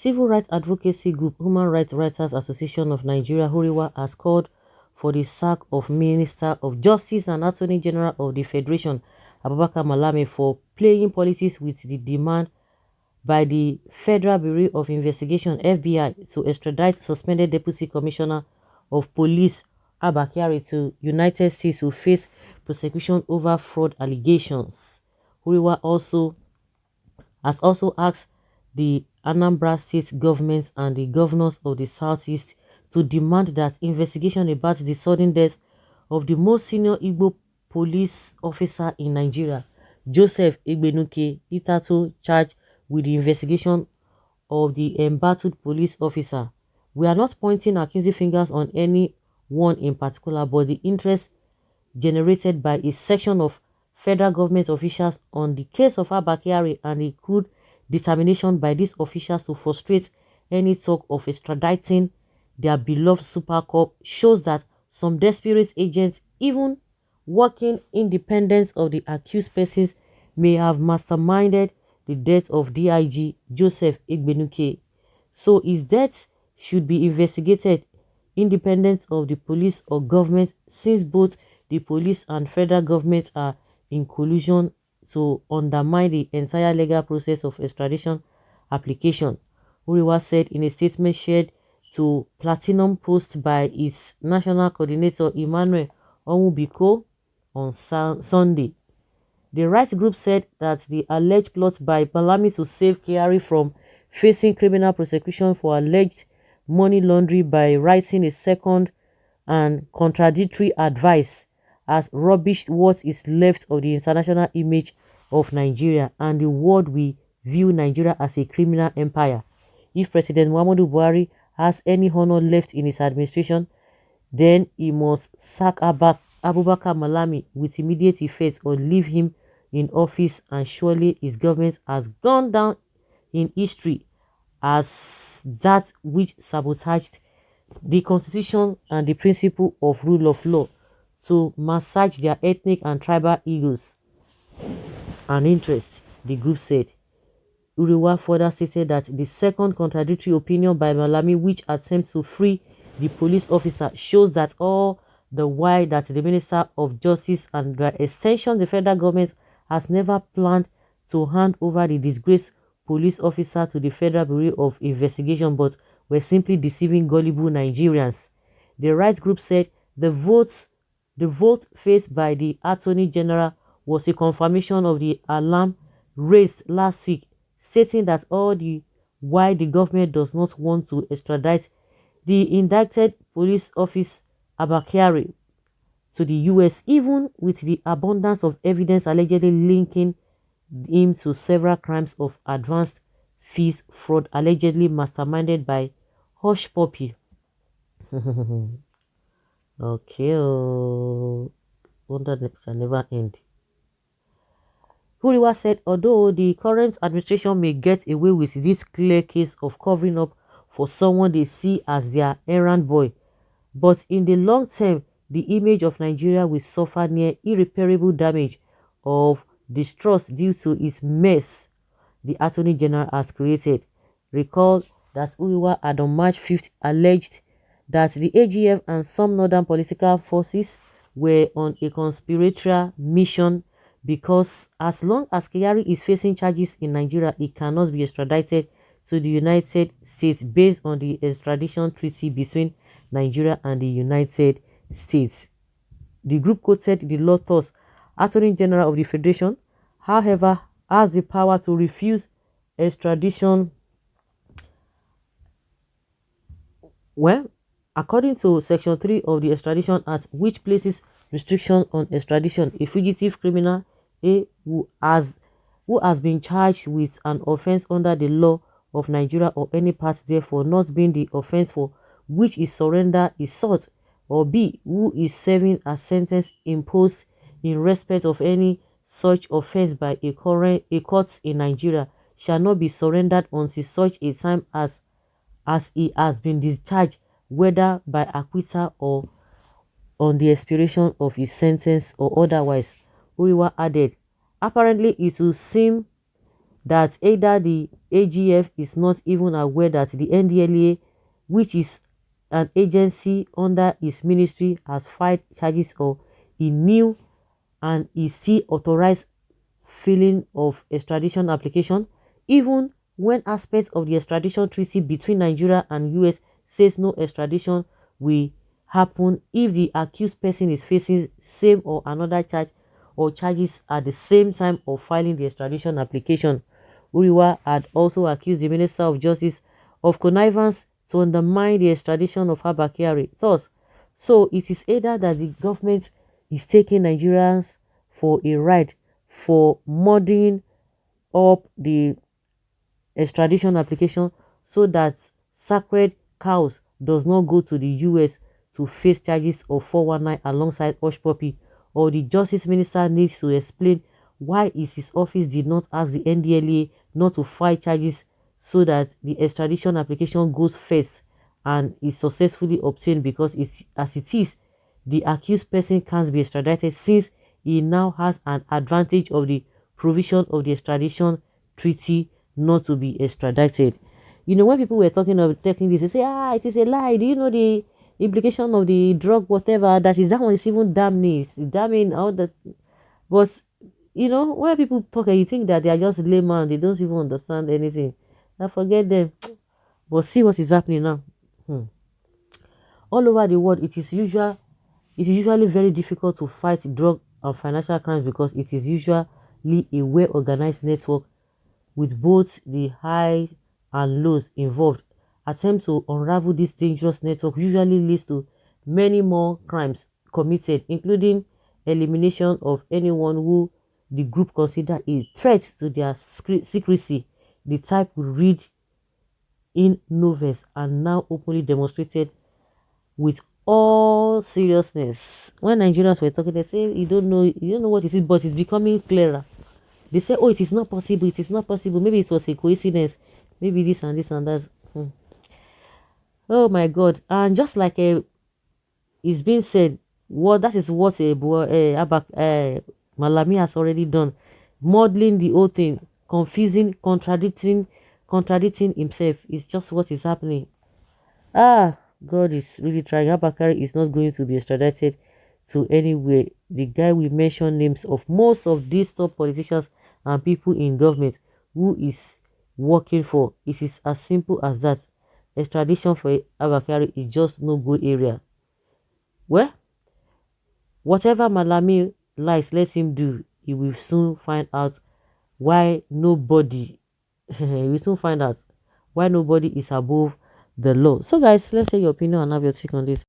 civil rights advocacy group Human Rights Writers Association of Nigeria Huriwa has called for the sack of Minister of Justice and Attorney General of the Federation Abubakar Malami for playing politics with the demand by the Federal Bureau of Investigation (FBI) to extradite suspended Deputy Commissioner of Police Abba Kyari to United States to face prosecution over fraud allegations. Huriwa has also asked the Anambra State government and the governors of the Southeast to demand that investigation about the sudden death of the most senior Igbo police officer in Nigeria, Joseph Igbenuke Itato, charged with the investigation of the embattled police officer. We are not pointing accusing fingers on anyone in particular, but the interest generated by a section of federal government officials on the case of Abba Kyari and the crude determination by these officials to frustrate any talk of extraditing their beloved super cop shows that some desperate agents, even working independent of the accused persons, may have masterminded the death of DIG Joseph Igbenuke. So his death should be investigated independent of the police or government, since both the police and federal government are in collusion to undermine the entire legal process of extradition application, Uriwa said in a statement shared to Platinum Post by its national coordinator Emmanuel Onwubiko on Sunday. The rights group said that the alleged plot by Malami to save Kyari from facing criminal prosecution for alleged money laundering by writing a second and contradictory advice has rubbished what is left of the international image of Nigeria, and the world will view Nigeria as a criminal empire. If President Muhammadu Buhari has any honor left in his administration, then he must sack Abubakar Malami with immediate effect or leave him in office, and surely his government has gone down in history as that which sabotaged the constitution and the principle of rule of law to massage their ethnic and tribal egos and interests, the group said. Uriwa further stated that the second contradictory opinion by Malami, which attempts to free the police officer, shows that all the while that the Minister of Justice and by extension the federal government has never planned to hand over the disgraced police officer to the Federal Bureau of Investigation, but were simply deceiving gullible Nigerians. The rights group said the vote faced by the Attorney General was a confirmation of the alarm raised last week, stating that all the while the government does not want to extradite the indicted police officer Abba Kyari to the US, even with the abundance of evidence allegedly linking him to several crimes of advanced fees fraud allegedly masterminded by Hush Puppy. Okay, wonder next can never end. Huriwa said although the current administration may get away with this clear case of covering up for someone they see as their errand boy, but in the long term, the image of Nigeria will suffer near irreparable damage of distrust due to its mess the Attorney General has created. Recall that Uriwa had on March 5th alleged that the AGF and some northern political forces were on a conspiratorial mission because as long as Kyari is facing charges in Nigeria, he cannot be extradited to the United States based on the extradition treaty between Nigeria and the United States. The group quoted the law thus: Attorney General of the Federation, however, has the power to refuse extradition. Well, according to Section 3 of the Extradition Act, which places restriction on extradition, a fugitive criminal who has been charged with an offense under the law of Nigeria or any part therefore not being the offense for which his surrender is sought, or B, who is serving a sentence imposed in respect of any such offense by a court in Nigeria, shall not be surrendered until such a time as he has been discharged, whether by acquittal or on the expiration of his sentence or otherwise. Uriwa added, apparently it will seem that either the AGF is not even aware that the NDLA, which is an agency under his ministry, has filed charges, or he knew and is still authorized filing of extradition application, even when aspects of the extradition treaty between Nigeria and US says no extradition will happen if the accused person is facing same or another charge or charges at the same time of filing the extradition application. Uriwa had also accused the Minister of Justice of connivance to undermine the extradition of Abba Kyari. Thus, so it is either that the government is taking Nigerians for a ride for modding up the extradition application so that sacred cows does not go to the US to face charges of 419 alongside Hush Puppy, or the Justice Minister needs to explain why his office did not ask the NDLA not to file charges so that the extradition application goes first and is successfully obtained, because as it is, the accused person can't be extradited since he now has an advantage of the provision of the extradition treaty not to be extradited. You know, when people were talking of taking this, they say, it is a lie. Do you know the implication of the drug, whatever? That one is even damning. It's damning all that. But, you know, when people talk and you think that they are just layman, they don't even understand anything. Now forget them. But see what is happening now. All over the world, it is usually very difficult to fight drug and financial crimes because it is usually a well-organized network with both the highs and lows involved. Attempts to unravel this dangerous network usually leads to many more crimes committed, including elimination of anyone who the group consider a threat to their secrecy, the type we read in novels and now openly demonstrated with all seriousness. When Nigerians were talking, they say you don't know what it is, but it's becoming clearer. They say, oh, it is not possible, it is not possible. Maybe it was a coincidence. Maybe this and this and that. Oh my God. And just like it's been said, that is what Malami has already done. Modeling the whole thing, confusing, contradicting himself. It's just what is happening. God is really trying. Abakari is not going to be extradited to anywhere. The guy we mentioned names of most of these top politicians and people in government who is working for. It is as simple as that. Extradition for Abakari is just no good area. Well, whatever Malami likes, let him do. He will soon find out why nobody he will soon find out why nobody is above the law. So guys, let's say your opinion and have your take on this.